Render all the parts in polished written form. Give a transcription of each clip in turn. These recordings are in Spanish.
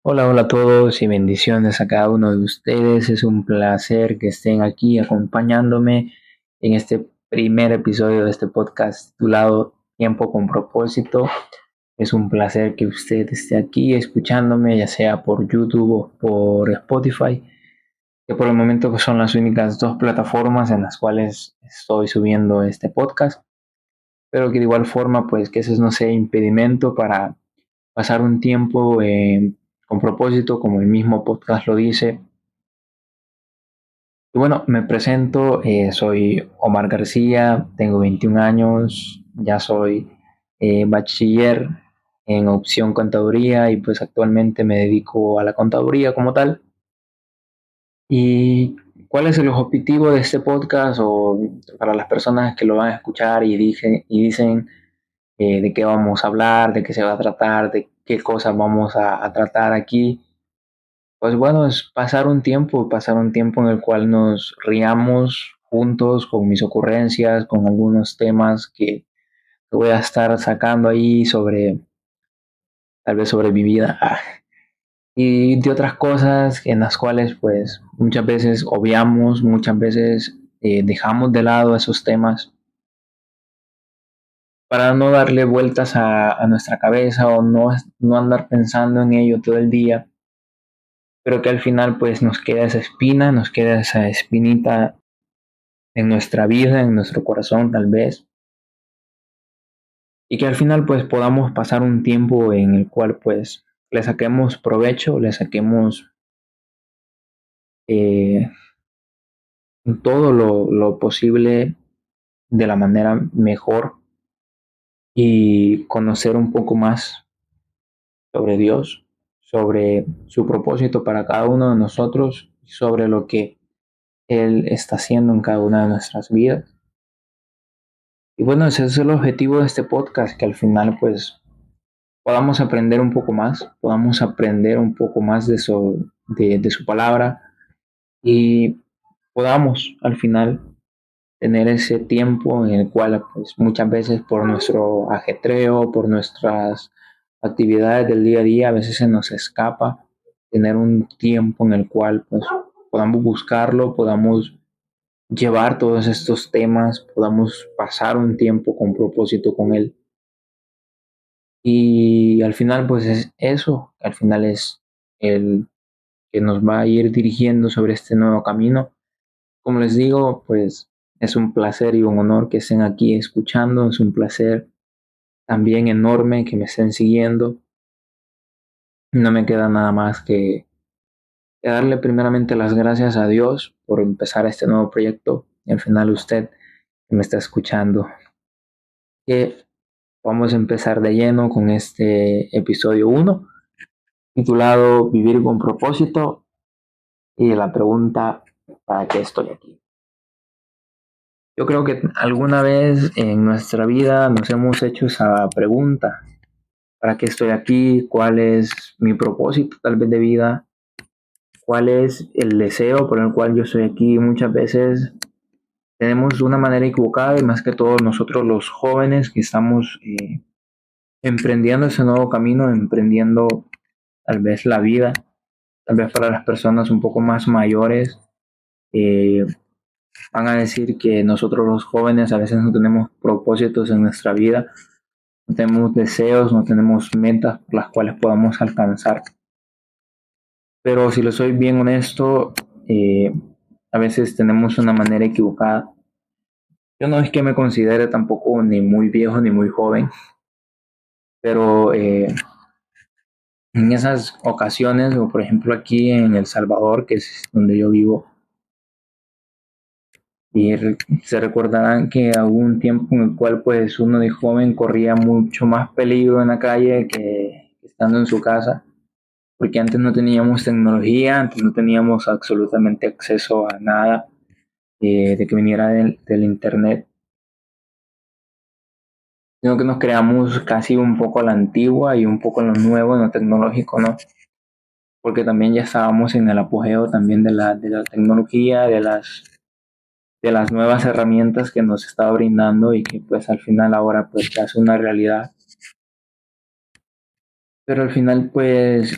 Hola, hola a todos y bendiciones a cada uno de ustedes. Es un placer que estén aquí acompañándome en este primer episodio de este podcast titulado Tiempo con propósito. Es un placer que usted esté aquí escuchándome, ya sea por YouTube o por Spotify, que por el momento pues, son las únicas dos plataformas en las cuales estoy subiendo este podcast, pero que de igual forma pues que ese no sea impedimento para pasar un tiempo con propósito, como el mismo podcast lo dice. Y bueno, me presento, soy Omar García, tengo 21 años, ya soy bachiller en opción contaduría y pues actualmente me dedico a la contaduría como tal. ¿Y cuál es el objetivo de este podcast o para las personas que lo van a escuchar y dicen de qué vamos a hablar, de qué se va a tratar, de qué cosas vamos a tratar aquí? Pues bueno, es pasar un tiempo en el cual nos riamos juntos con mis ocurrencias, con algunos temas que voy a estar sacando ahí sobre, tal vez sobre mi vida, y de otras cosas en las cuales pues muchas veces obviamos, muchas veces dejamos de lado esos temas para no darle vueltas a nuestra cabeza o no andar pensando en ello todo el día, pero que al final pues nos queda esa espina, nos queda esa espinita en nuestra vida, en nuestro corazón tal vez, y que al final pues podamos pasar un tiempo en el cual pues le saquemos provecho, le saquemos eh, todo lo posible de la manera mejor y conocer un poco más sobre Dios, sobre su propósito para cada uno de nosotros, sobre lo que Él está haciendo en cada una de nuestras vidas. Y bueno, ese es el objetivo de este podcast, que al final pues podamos aprender un poco más, podamos aprender un poco más de su palabra y podamos al final tener ese tiempo en el cual pues muchas veces por nuestro ajetreo, por nuestras actividades del día a día, a veces se nos escapa tener un tiempo en el cual pues podamos buscarlo, podamos llevar todos estos temas, podamos pasar un tiempo con propósito con él. Y al final, pues es eso, al final es el que nos va a ir dirigiendo sobre este nuevo camino. Como les digo, pues es un placer y un honor que estén aquí escuchando, es un placer también enorme que me estén siguiendo. No me queda nada más que darle primeramente las gracias a Dios por empezar este nuevo proyecto y al final usted que me está escuchando. Que vamos a empezar de lleno con este episodio uno titulado Vivir con propósito y la pregunta, ¿para qué estoy aquí? Yo creo que alguna vez en nuestra vida nos hemos hecho esa pregunta, ¿para qué estoy aquí? ¿Cuál es mi propósito tal vez de vida? ¿Cuál es el deseo por el cual yo estoy aquí? Muchas veces tenemos de una manera equivocada y más que todo nosotros los jóvenes que estamos emprendiendo ese nuevo camino, emprendiendo tal vez la vida, tal vez para las personas un poco más mayores. eh, Van a decir que nosotros los jóvenes a veces no tenemos propósitos en nuestra vida, no tenemos deseos, no tenemos metas por las cuales podamos alcanzar. Pero si lo soy bien honesto, a veces tenemos una manera equivocada. Yo no es que me considere tampoco ni muy viejo ni muy joven, pero en esas ocasiones, o por ejemplo aquí en El Salvador, que es donde yo vivo, y se recordarán que hubo un tiempo en el cual pues uno de joven corría mucho más peligro en la calle que estando en su casa, porque antes no teníamos tecnología, antes no teníamos absolutamente acceso a nada de que viniera del internet, sino que nos creamos casi un poco a la antigua y un poco en lo nuevo, en lo tecnológico, ¿no? Porque también ya estábamos en el apogeo también de la tecnología, de las nuevas herramientas que nos está brindando y que pues al final ahora pues ya es una realidad. Pero al final pues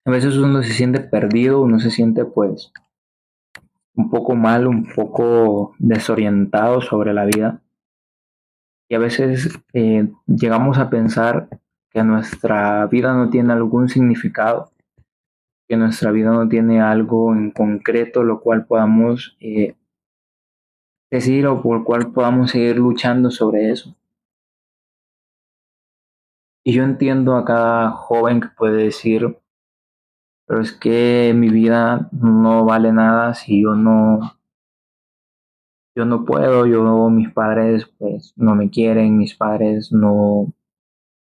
A veces uno se siente perdido, uno se siente pues un poco mal, un poco desorientado sobre la vida. Y a veces llegamos a pensar que nuestra vida no tiene algún significado, que nuestra vida no tiene algo en concreto lo cual podamos decir o por el cual podamos seguir luchando sobre eso. Y yo entiendo a cada joven que puede decir, pero es que mi vida no vale nada si yo no puedo, mis padres pues no me quieren, mis padres no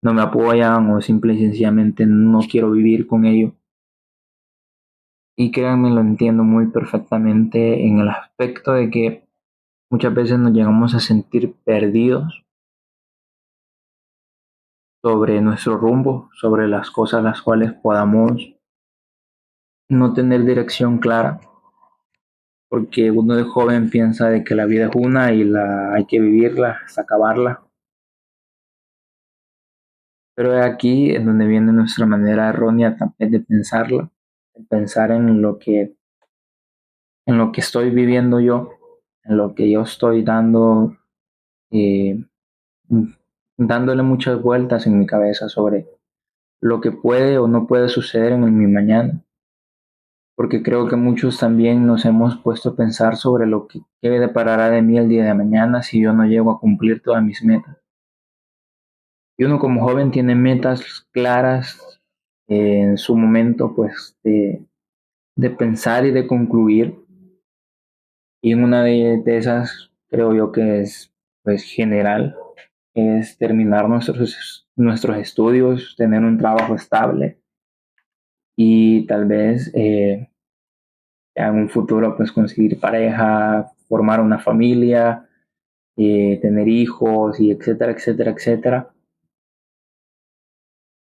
me apoyan o simple y sencillamente no quiero vivir con ellos. Y créanme, lo entiendo muy perfectamente en el aspecto de que muchas veces nos llegamos a sentir perdidos sobre nuestro rumbo, sobre las cosas las cuales podamos no tener dirección clara, porque uno de joven piensa de que la vida es una y la hay que vivirla hasta acabarla. Pero es aquí en donde viene nuestra manera errónea también de pensarla, de pensar en lo que estoy viviendo yo, en lo que yo estoy dando, eh, dándole muchas vueltas en mi cabeza sobre lo que puede o no puede suceder en mi mañana. Porque creo que muchos también nos hemos puesto a pensar sobre lo que qué deparará de mí el día de mañana si yo no llego a cumplir todas mis metas. Y uno como joven tiene metas claras en su momento, pues, de pensar y de concluir. Y en una de esas, creo yo que es, pues, general, es terminar nuestros estudios, tener un trabajo estable y tal vez en un futuro, pues, conseguir pareja, formar una familia, tener hijos y etcétera, etcétera, etcétera.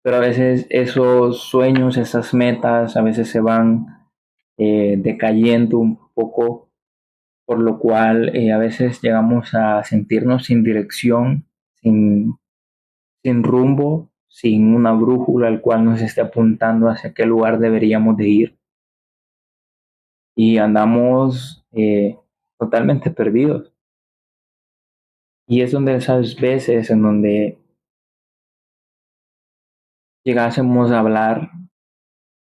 Pero a veces esos sueños, esas metas, a veces se van decayendo un poco, por lo cual a veces llegamos a sentirnos sin dirección, sin rumbo, sin una brújula al cual nos esté apuntando hacia qué lugar deberíamos de ir. Y andamos totalmente perdidos. Y es donde esas veces en donde llegásemos a hablar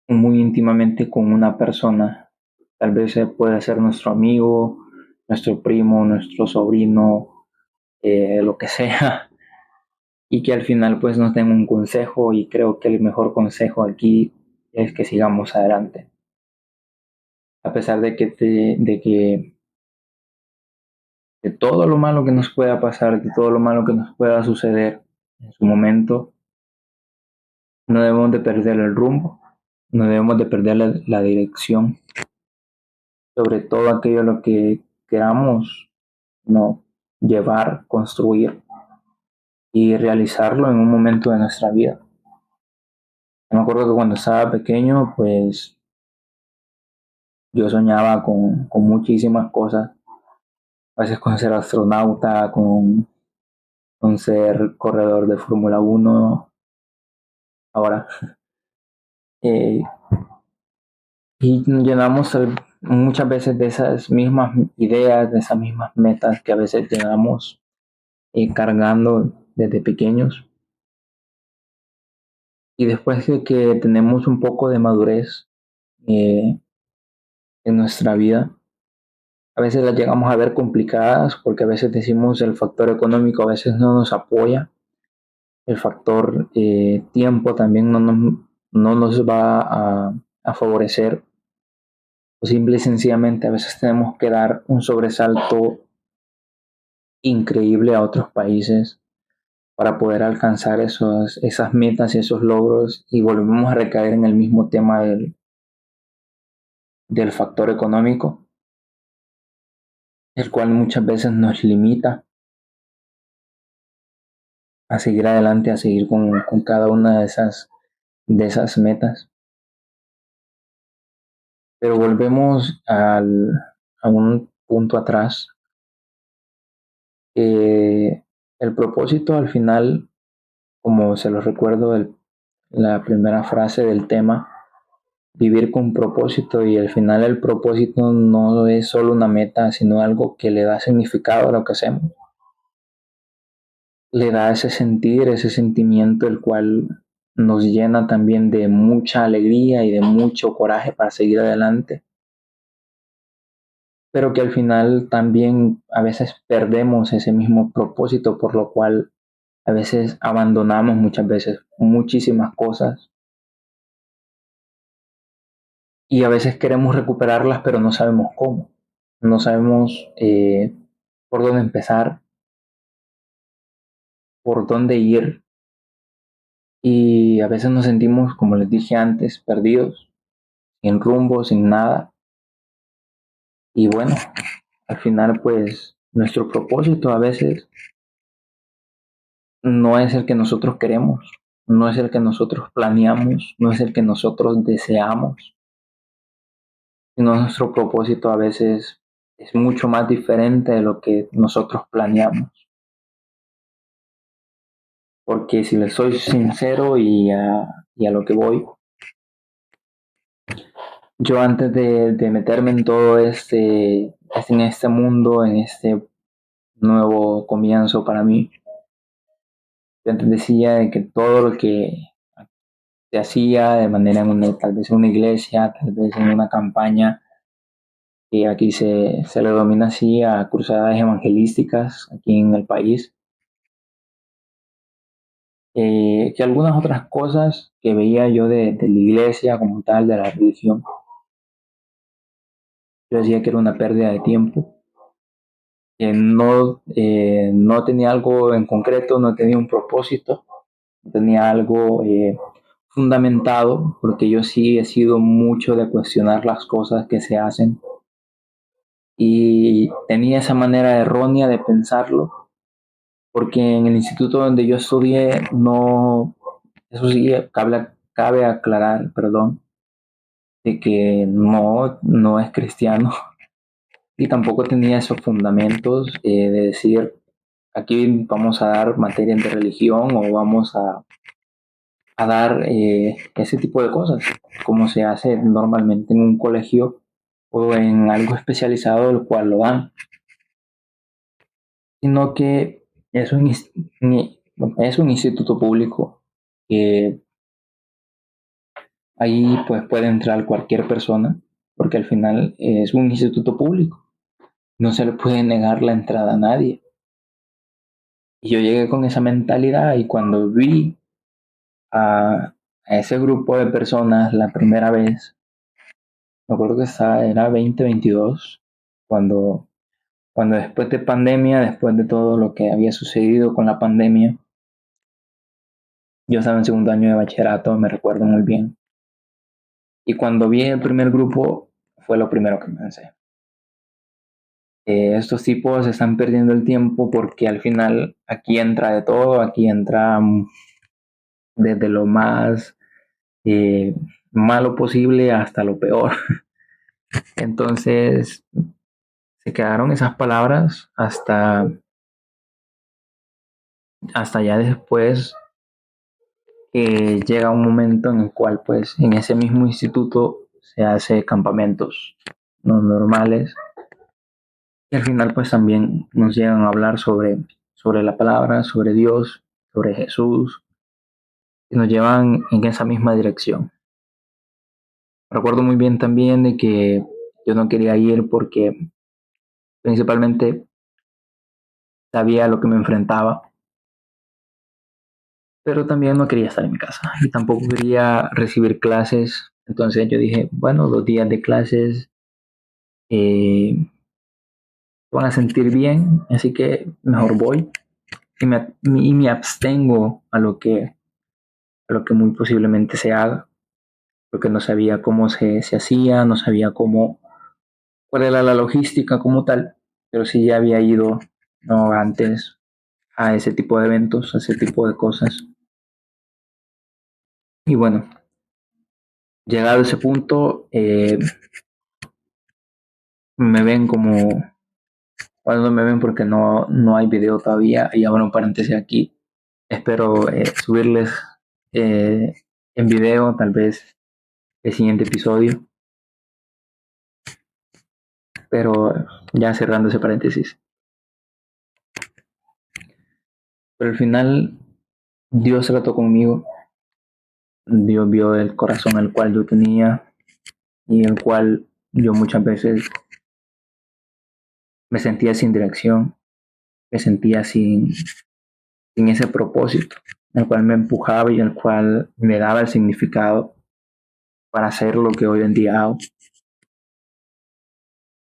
muy íntimamente con una persona. Tal vez puede ser nuestro amigo, nuestro primo, nuestro sobrino, lo que sea, y que al final pues nos den un consejo y creo que el mejor consejo aquí es que sigamos adelante. A pesar de todo lo malo que nos pueda pasar, de todo lo malo que nos pueda suceder en su momento, no debemos de perder el rumbo, no debemos de perder la dirección, sobre todo aquello lo que queramos no llevar, construir y realizarlo en un momento de nuestra vida. Yo me acuerdo que cuando estaba pequeño, pues yo soñaba con muchísimas cosas, a veces con ser astronauta, con ser corredor de Fórmula 1 ahora. Eh, y nos llenamos muchas veces de esas mismas ideas, de esas mismas metas que a veces llenamos cargando desde pequeños. Y después de que tenemos un poco de madurez eh, en nuestra vida, a veces las llegamos a ver complicadas porque a veces decimos el factor económico a veces no nos apoya, el factor tiempo también no nos va a favorecer, o simple y sencillamente a veces tenemos que dar un sobresalto increíble a otros países para poder alcanzar esas metas y esos logros y volvemos a recaer en el mismo tema del factor económico, el cual muchas veces nos limita a seguir adelante, a seguir con cada una de esas metas. Pero volvemos a un punto atrás, que el propósito al final, como se lo recuerdo, la primera frase del tema, vivir con propósito, y al final el propósito no es solo una meta, sino algo que le da significado a lo que hacemos. Le da ese sentir, ese sentimiento, el cual nos llena también de mucha alegría y de mucho coraje para seguir adelante, pero que al final también a veces perdemos ese mismo propósito, por lo cual a veces abandonamos muchas veces muchísimas cosas, y a veces queremos recuperarlas, pero no sabemos cómo, no sabemos por dónde empezar, por dónde ir, y a veces nos sentimos, como les dije antes, perdidos, sin rumbo, sin nada. Y bueno, al final pues nuestro propósito a veces no es el que nosotros queremos, no es el que nosotros planeamos, no es el que nosotros deseamos, sino nuestro propósito a veces es mucho más diferente de lo que nosotros planeamos. Porque si les soy sincero y a lo que voy, yo antes de meterme en todo en este mundo, en este nuevo comienzo para mí, yo antes decía de que todo lo que se hacía de manera tal vez en una iglesia, tal vez en una campaña, que aquí se le domina así a cruzadas evangelísticas aquí en el país, que algunas otras cosas que veía yo de la iglesia como tal, de la religión, yo decía que era una pérdida de tiempo, que no tenía algo en concreto, no tenía un propósito, no tenía algo fundamentado, porque yo sí he sido mucho de cuestionar las cosas que se hacen, y tenía esa manera errónea de pensarlo, porque en el instituto donde yo estudié, no, eso sí, cabe aclarar, perdón, de que no es cristiano, y tampoco tenía esos fundamentos de decir, aquí vamos a dar materias de religión o vamos a dar ese tipo de cosas, como se hace normalmente en un colegio o en algo especializado, el cual lo dan, sino que es es un instituto público que ahí pues puede entrar cualquier persona, porque al final es un instituto público, no se le puede negar la entrada a nadie. Y yo llegué con esa mentalidad, y cuando vi a ese grupo de personas la primera vez, me acuerdo que era 2022, cuando, cuando después de pandemia, después de todo lo que había sucedido con la pandemia, yo estaba en segundo año de bachillerato, me recuerdo muy bien. Y cuando vi el primer grupo, fue lo primero que pensé. Estos tipos están perdiendo el tiempo, porque al final aquí entra de todo, aquí entra desde lo más eh, malo posible hasta lo peor. Entonces se quedaron esas palabras hasta ya después, llega un momento en el cual pues en ese mismo instituto se hace campamentos no normales, y al final pues también nos llegan a hablar sobre la palabra, sobre Dios, sobre Jesús, y nos llevan en esa misma dirección. Recuerdo muy bien también de que yo no quería ir porque principalmente sabía a lo que me enfrentaba, pero también no quería estar en mi casa y tampoco quería recibir clases. Entonces yo dije, bueno, los días de clases eh, van a sentir bien, así que mejor voy y me abstengo a lo que muy posiblemente se haga, porque no sabía cómo se hacía, no sabía cuál era la logística como tal, pero sí ya había ido, no antes, a ese tipo de eventos, a ese tipo de cosas. Y bueno, llegado a ese punto, me ven como, bueno, no me ven porque no hay video todavía, y abro un paréntesis aquí. Espero subirles en video, tal vez el siguiente episodio. Pero ya cerrando ese paréntesis. Pero al final Dios trató conmigo. Dios vio el corazón el cual yo tenía y el cual yo muchas veces me sentía sin dirección, me sentía sin ese propósito, el cual me empujaba y el cual me daba el significado para hacer lo que hoy en día hago.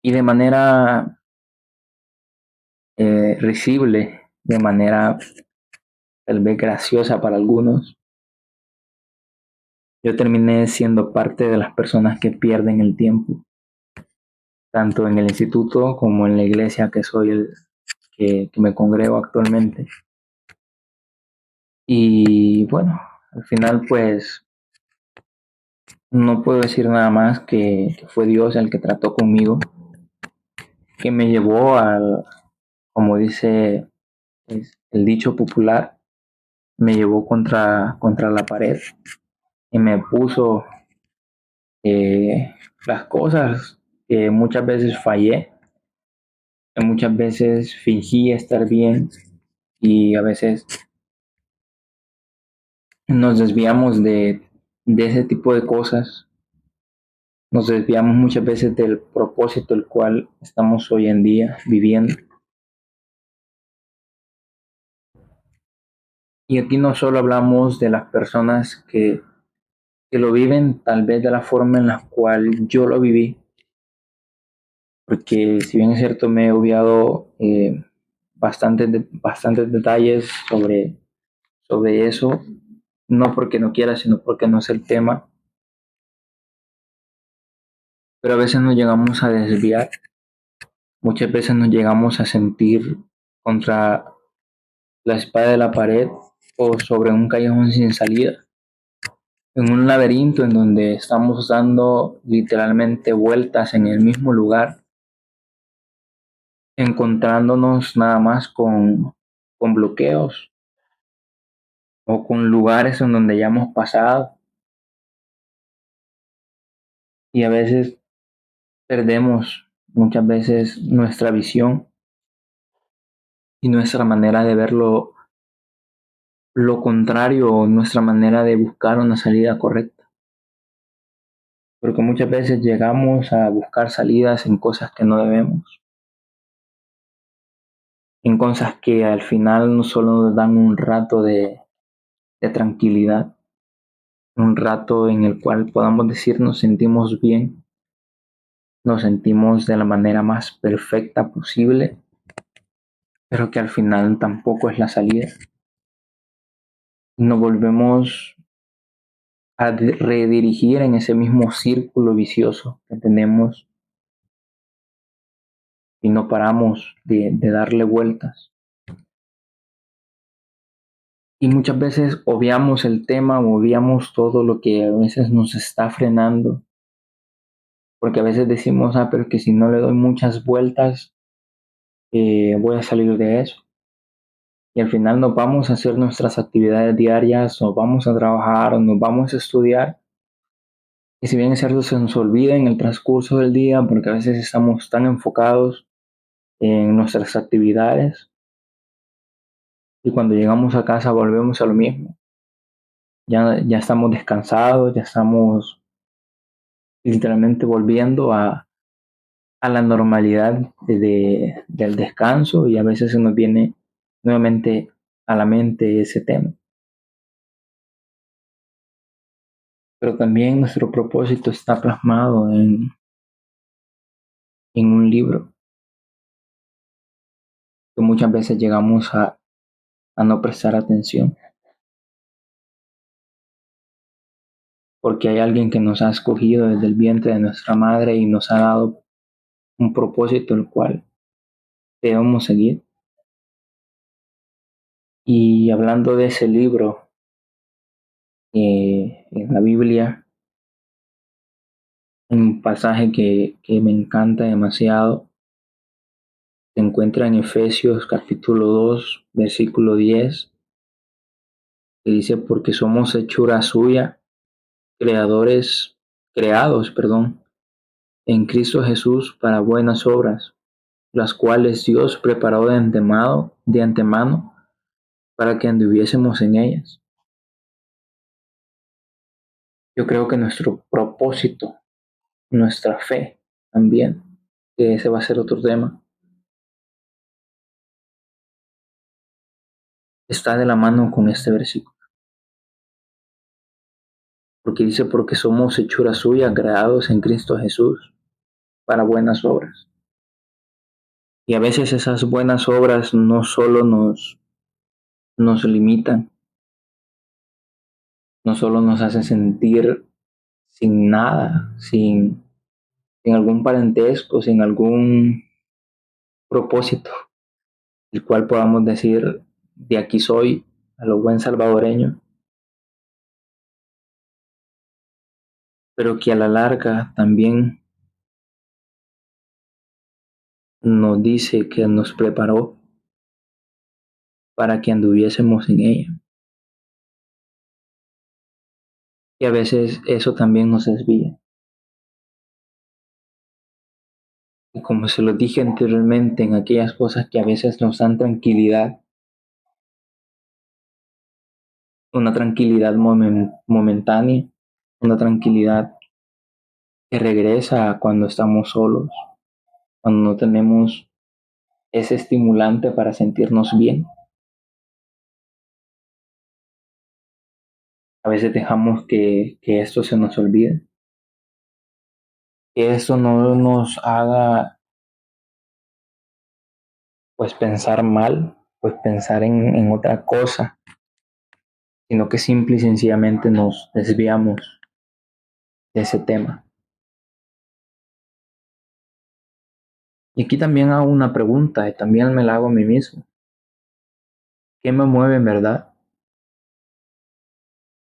Y de manera risible, de manera tal vez graciosa para algunos, yo terminé siendo parte de las personas que pierden el tiempo, tanto en el instituto como en la iglesia que soy que me congrego actualmente. Y bueno, al final pues no puedo decir nada más que fue Dios el que trató conmigo, que me llevó al, como dice el dicho popular, me llevó contra la pared y me puso las cosas que muchas veces fallé, que muchas veces fingí estar bien y a veces nos desviamos de ese tipo de cosas, nos desviamos muchas veces del propósito el cual estamos hoy en día viviendo. Y aquí no solo hablamos de las personas que lo viven tal vez de la forma en la cual yo lo viví, porque si bien es cierto me he obviado bastantes detalles sobre eso, no porque no quiera, sino porque no es el tema, pero a veces nos llegamos a desviar, muchas veces nos llegamos a sentir contra la espada de la pared o sobre un callejón sin salida, en un laberinto en donde estamos dando literalmente vueltas en el mismo lugar, encontrándonos nada más con bloqueos o con lugares en donde ya hemos pasado y a veces perdemos muchas veces nuestra visión y nuestra manera de verlo lo contrario o nuestra manera de buscar una salida correcta. Porque muchas veces llegamos a buscar salidas en cosas que no debemos, en cosas que al final no solo nos dan un rato de tranquilidad, un rato en el cual podamos decir nos sentimos bien, nos sentimos de la manera más perfecta posible, pero que al final tampoco es la salida. Nos volvemos a redirigir en ese mismo círculo vicioso que tenemos y no paramos de darle vueltas. Y muchas veces obviamos el tema, obviamos todo lo que a veces nos está frenando, porque a veces decimos, pero es que si no le doy muchas vueltas, voy a salir de eso. Y al final nos vamos a hacer nuestras actividades diarias, nos vamos a trabajar, nos vamos a estudiar. Y si bien es cierto, se nos olvida en el transcurso del día, porque a veces estamos tan enfocados en nuestras actividades, y cuando llegamos a casa volvemos a lo mismo. Ya estamos descansados, ya estamos literalmente volviendo a la normalidad del descanso y a veces se nos viene nuevamente a la mente ese tema. Pero también nuestro propósito está plasmado en un libro que muchas veces llegamos a no prestar atención, porque hay alguien que nos ha escogido desde el vientre de nuestra madre y nos ha dado un propósito el cual debemos seguir. Y hablando de ese libro, en la Biblia, un pasaje que me encanta demasiado, se encuentra en Efesios capítulo 2 versículo 10, que dice, porque somos hechura suya, creadores creados, perdón, en Cristo Jesús para buenas obras, las cuales Dios preparó de antemano para que anduviésemos en ellas. Yo creo que nuestro propósito, nuestra fe también, que ese va a ser otro tema, está de la mano con este versículo. Porque dice, porque somos hechura suya, creados en Cristo Jesús para buenas obras. Y a veces esas buenas obras no solo nos limitan, no solo nos hacen sentir sin nada, sin algún parentesco, sin algún propósito, el cual podamos decir, de aquí soy, a lo buen salvadoreño, pero que a la larga también nos dice que nos preparó para que anduviésemos en ella. Y a veces eso también nos desvía. Y como se lo dije anteriormente, en aquellas cosas que a veces nos dan tranquilidad, una tranquilidad momentánea, una tranquilidad que regresa cuando estamos solos, cuando no tenemos ese estimulante para sentirnos bien. A veces dejamos que esto se nos olvide, que esto no nos haga pues pensar mal, pues pensar en otra cosa, sino que simple y sencillamente nos desviamos de ese tema. Y aquí también hago una pregunta y también me la hago a mí mismo. ¿Qué me mueve en verdad?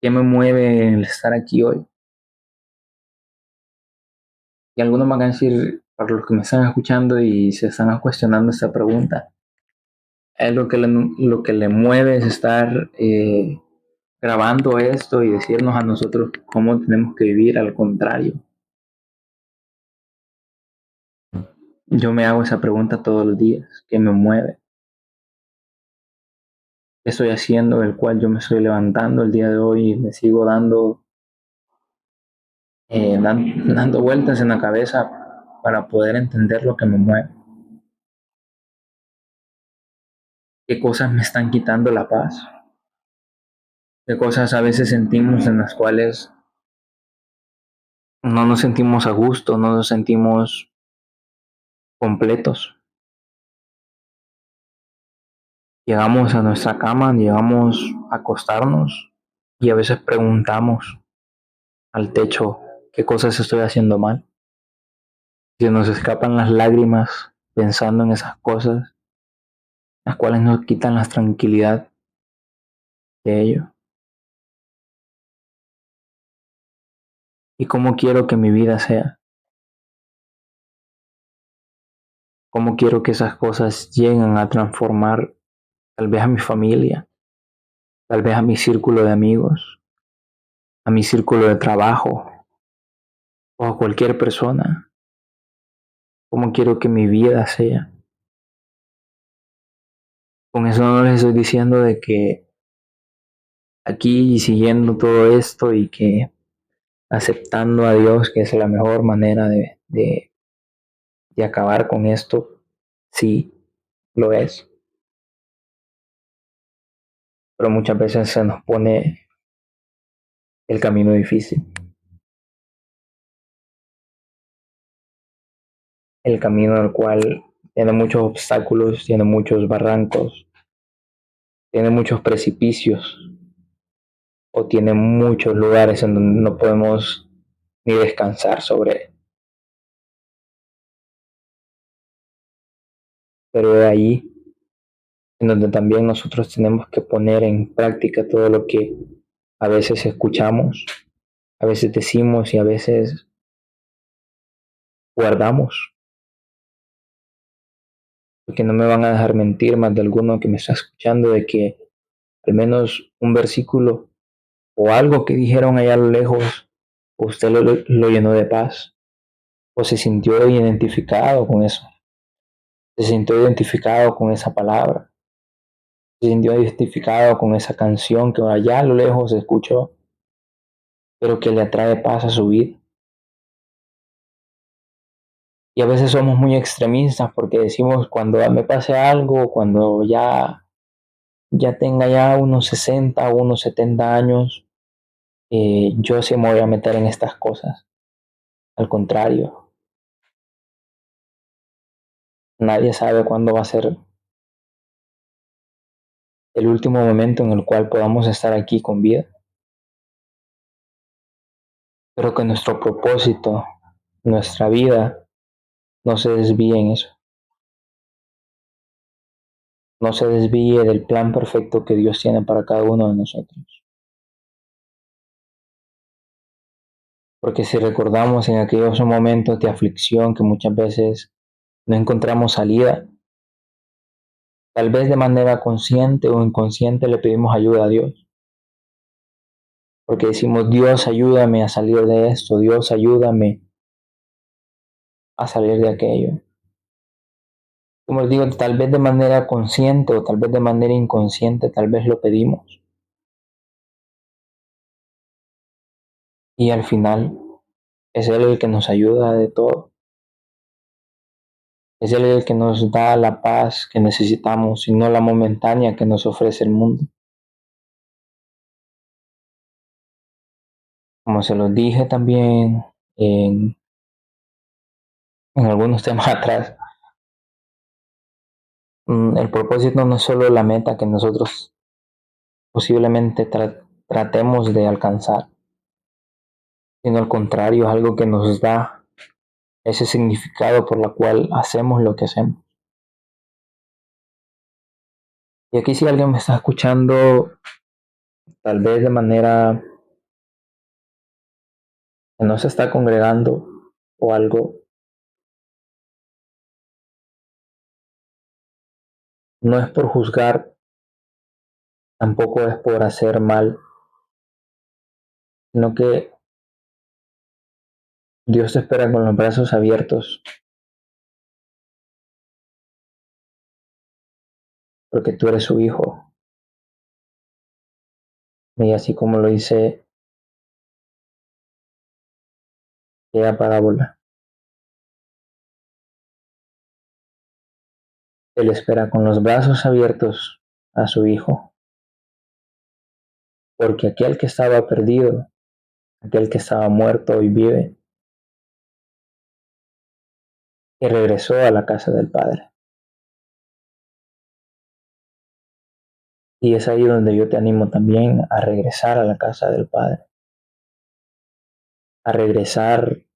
¿Qué me mueve el estar aquí hoy? Y algunos van a decir, para los que me están escuchando y se están cuestionando esta pregunta, es lo que le mueve es estar grabando esto y decirnos a nosotros cómo tenemos que vivir. Al contrario, yo me hago esa pregunta todos los días. ¿Qué me mueve? ¿Qué estoy haciendo? El cual yo me estoy levantando el día de hoy y me sigo dando vueltas en la cabeza para poder entender lo que me mueve. ¿Qué cosas me están quitando la paz? ¿Qué cosas a veces sentimos en las cuales no nos sentimos a gusto, no nos sentimos completos? Llegamos a nuestra cama, llegamos a acostarnos y a veces preguntamos al techo qué cosas estoy haciendo mal. Se nos escapan las lágrimas pensando en esas cosas, las cuales nos quitan la tranquilidad de ello. ¿Y cómo quiero que mi vida sea? ¿Cómo quiero que esas cosas lleguen a transformar tal vez a mi familia, tal vez a mi círculo de amigos, a mi círculo de trabajo o a cualquier persona? ¿Cómo quiero que mi vida sea? Con eso no les estoy diciendo de que aquí siguiendo todo esto y que aceptando a Dios, que es la mejor manera de acabar con esto, sí, lo es. Pero muchas veces se nos pone el camino difícil. El camino al cual tiene muchos obstáculos, tiene muchos barrancos, tiene muchos precipicios o tiene muchos lugares en donde no podemos ni descansar sobre. Pero de ahí en donde también nosotros tenemos que poner en práctica todo lo que a veces escuchamos, a veces decimos y a veces guardamos. Porque no me van a dejar mentir más de alguno que me está escuchando de que al menos un versículo o algo que dijeron allá a lo lejos usted lo llenó de paz, o se sintió identificado con eso, se sintió identificado con esa palabra, se sintió identificado con esa canción que allá a lo lejos se escuchó, pero que le atrae paz a su vida. Y a veces somos muy extremistas porque decimos cuando me pase algo, cuando ya tenga ya unos 60 o unos 70 años, yo sí me voy a meter en estas cosas. Al contrario, nadie sabe cuándo va a ser el último momento en el cual podamos estar aquí con vida. Pero que nuestro propósito, nuestra vida, no se desvíe en eso. No se desvíe del plan perfecto que Dios tiene para cada uno de nosotros. Porque si recordamos en aquellos momentos de aflicción que muchas veces no encontramos salida, tal vez de manera consciente o inconsciente le pedimos ayuda a Dios. Porque decimos, Dios, ayúdame a salir de esto, Dios, ayúdame a salir de aquello. Como les digo, tal vez de manera consciente o tal vez de manera inconsciente, tal vez lo pedimos. Y al final es Él el que nos ayuda de todo. Es Él el que nos da la paz que necesitamos y no la momentánea que nos ofrece el mundo. Como se los dije también en, en algunos temas atrás, el propósito no es solo la meta que nosotros posiblemente tratemos de alcanzar, sino al contrario, es algo que nos da ese significado por la cual hacemos lo que hacemos. Y aquí si alguien me está escuchando, tal vez de manera que no se está congregando o algo, no es por juzgar, tampoco es por hacer mal, sino que Dios te espera con los brazos abiertos, porque tú eres su hijo. Y así como lo dice aquella parábola, Él espera con los brazos abiertos a su hijo, porque aquel que estaba perdido, aquel que estaba muerto hoy vive y regresó a la casa del Padre. Y es ahí donde yo te animo también a regresar a la casa del Padre, a regresar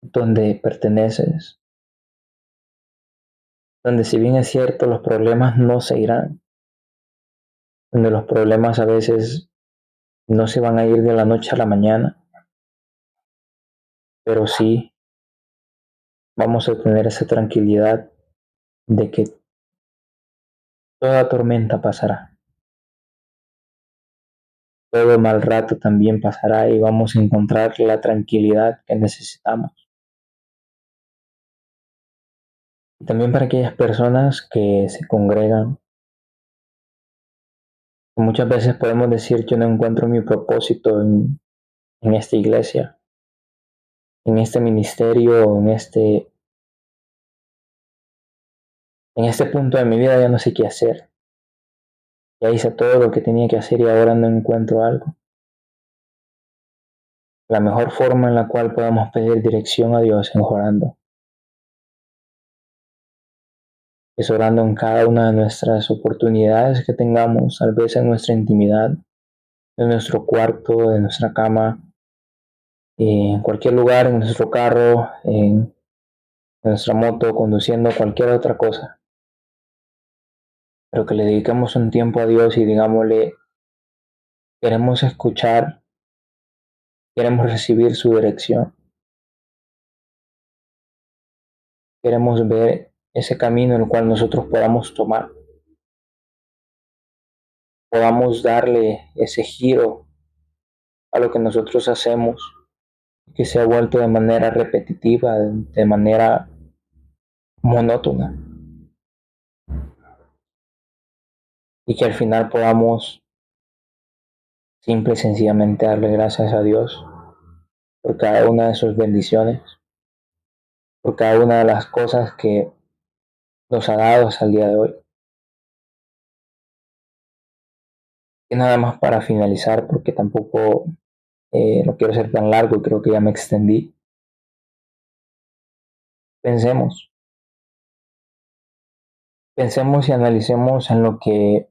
donde perteneces, donde si bien es cierto los problemas no se irán, donde los problemas a veces no se van a ir de la noche a la mañana, pero sí vamos a tener esa tranquilidad de que toda tormenta pasará, todo mal rato también pasará y vamos a encontrar la tranquilidad que necesitamos. Y también para aquellas personas que se congregan, muchas veces podemos decir yo no encuentro mi propósito en esta iglesia, en este ministerio, en este punto de mi vida ya no sé qué hacer. Ya hice todo lo que tenía que hacer y ahora no encuentro algo. La mejor forma en la cual podemos pedir dirección a Dios es orando. Es orando en cada una de nuestras oportunidades que tengamos, tal vez en nuestra intimidad, en nuestro cuarto, en nuestra cama, en cualquier lugar, en nuestro carro, en nuestra moto, conduciendo cualquier otra cosa. Pero que le dediquemos un tiempo a Dios y digámosle, queremos escuchar, queremos recibir su dirección, queremos ver ese camino en el cual nosotros podamos tomar, podamos darle ese giro a lo que nosotros hacemos, que se ha vuelto de manera repetitiva, de manera monótona, y que al final podamos simple y sencillamente darle gracias a Dios por cada una de sus bendiciones, por cada una de las cosas que nos ha dado hasta el día de hoy. Y nada más para finalizar, porque tampoco no quiero ser tan largo y creo que ya me extendí. Pensemos, pensemos y analicemos en lo que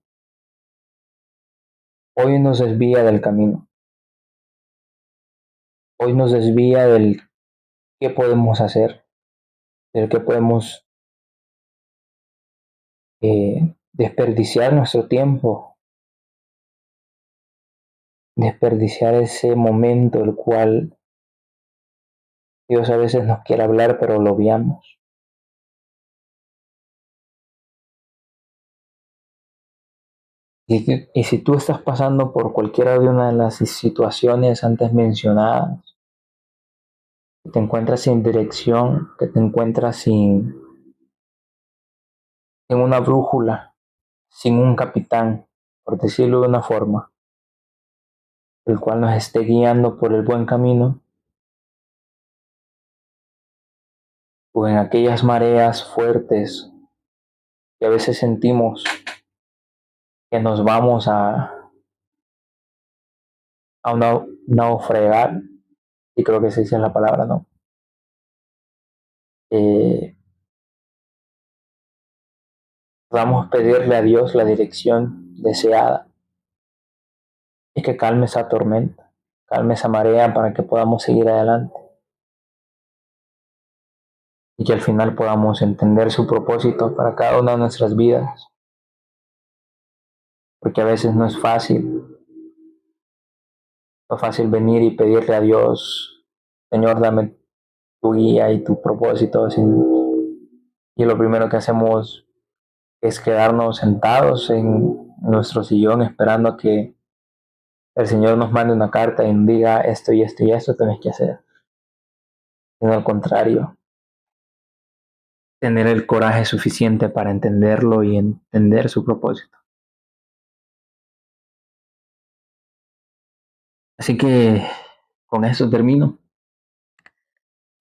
hoy nos desvía del camino, hoy nos desvía del qué podemos hacer, del que podemos desperdiciar nuestro tiempo, desperdiciar ese momento el cual Dios a veces nos quiere hablar, pero lo obviamos. Y si tú estás pasando por cualquiera de una de las situaciones antes mencionadas, que te encuentras sin dirección, que te encuentras sin una brújula, sin un capitán, por decirlo de una forma, el cual nos esté guiando por el buen camino, o en aquellas mareas fuertes que a veces sentimos que nos vamos a naufragar, y creo que se dice la palabra, ¿no? Eh, Vamos a pedirle a Dios la dirección deseada y que calme esa tormenta, calme esa marea para que podamos seguir adelante y que al final podamos entender su propósito para cada una de nuestras vidas, porque a veces no es fácil venir y pedirle a Dios, Señor, dame tu guía y tu propósito, y lo primero que hacemos es quedarnos sentados en nuestro sillón esperando a que el Señor nos mande una carta y nos diga esto y esto y esto tenés que hacer. Sino al contrario, tener el coraje suficiente para entenderlo y entender su propósito. Así que con eso termino.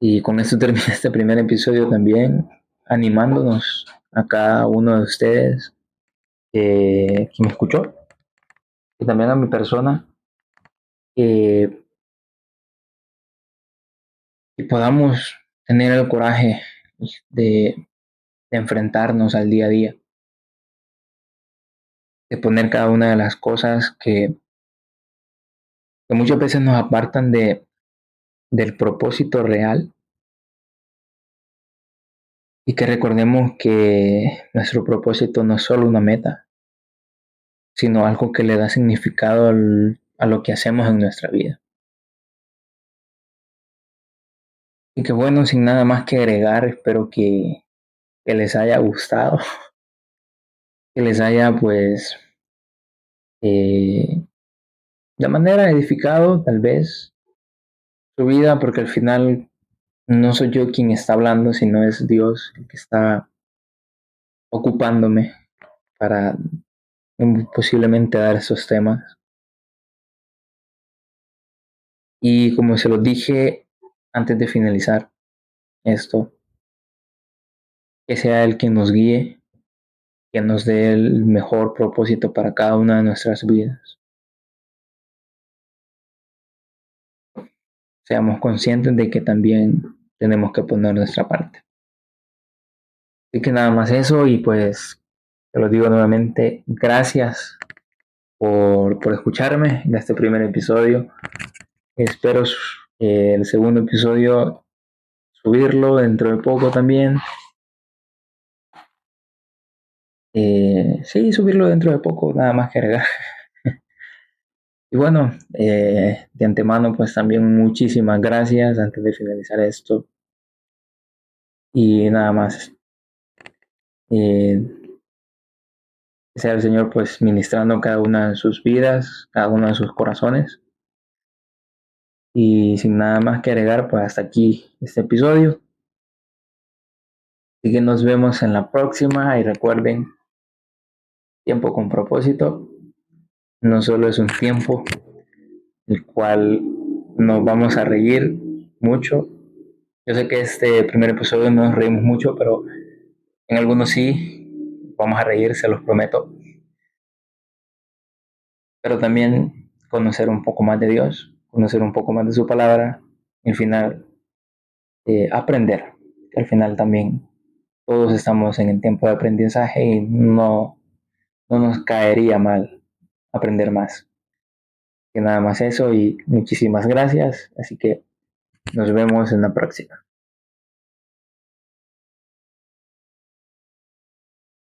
Y con esto termina este primer episodio también, animándonos a cada uno de ustedes que me escuchó y también a mi persona, que podamos tener el coraje de enfrentarnos al día a día, de poner cada una de las cosas que muchas veces nos apartan del propósito real, y que recordemos que nuestro propósito no es solo una meta, sino algo que le da significado a lo que hacemos en nuestra vida. Y que bueno, sin nada más que agregar, espero que les haya gustado, que les haya pues eh, de manera edificado tal vez su vida, porque al final no soy yo quien está hablando, sino es Dios el que está ocupándome para posiblemente dar esos temas. Y como se los dije antes de finalizar esto, que sea Él quien nos guíe, que nos dé el mejor propósito para cada una de nuestras vidas. Seamos conscientes de que también tenemos que poner nuestra parte. Así que nada más eso, y pues te lo digo nuevamente, gracias por escucharme en este primer episodio. Espero el segundo episodio subirlo dentro de poco también. Sí, subirlo dentro de poco, nada más que agregar. Y bueno, de antemano pues también muchísimas gracias antes de finalizar esto. Y nada más, eh, que sea el Señor pues ministrando cada una de sus vidas, cada uno de sus corazones. Y sin nada más que agregar, pues hasta aquí este episodio. Así que nos vemos en la próxima y recuerden, tiempo con propósito no solo es un tiempo el cual nos vamos a reír mucho. Yo sé que este primer episodio no nos reímos mucho, pero en algunos sí vamos a reír, se los prometo. Pero también conocer un poco más de Dios, conocer un poco más de su palabra, y al final aprender. Al final también todos estamos en el tiempo de aprendizaje y no nos caería mal aprender más. Que nada más eso y muchísimas gracias. Así que nos vemos en la próxima.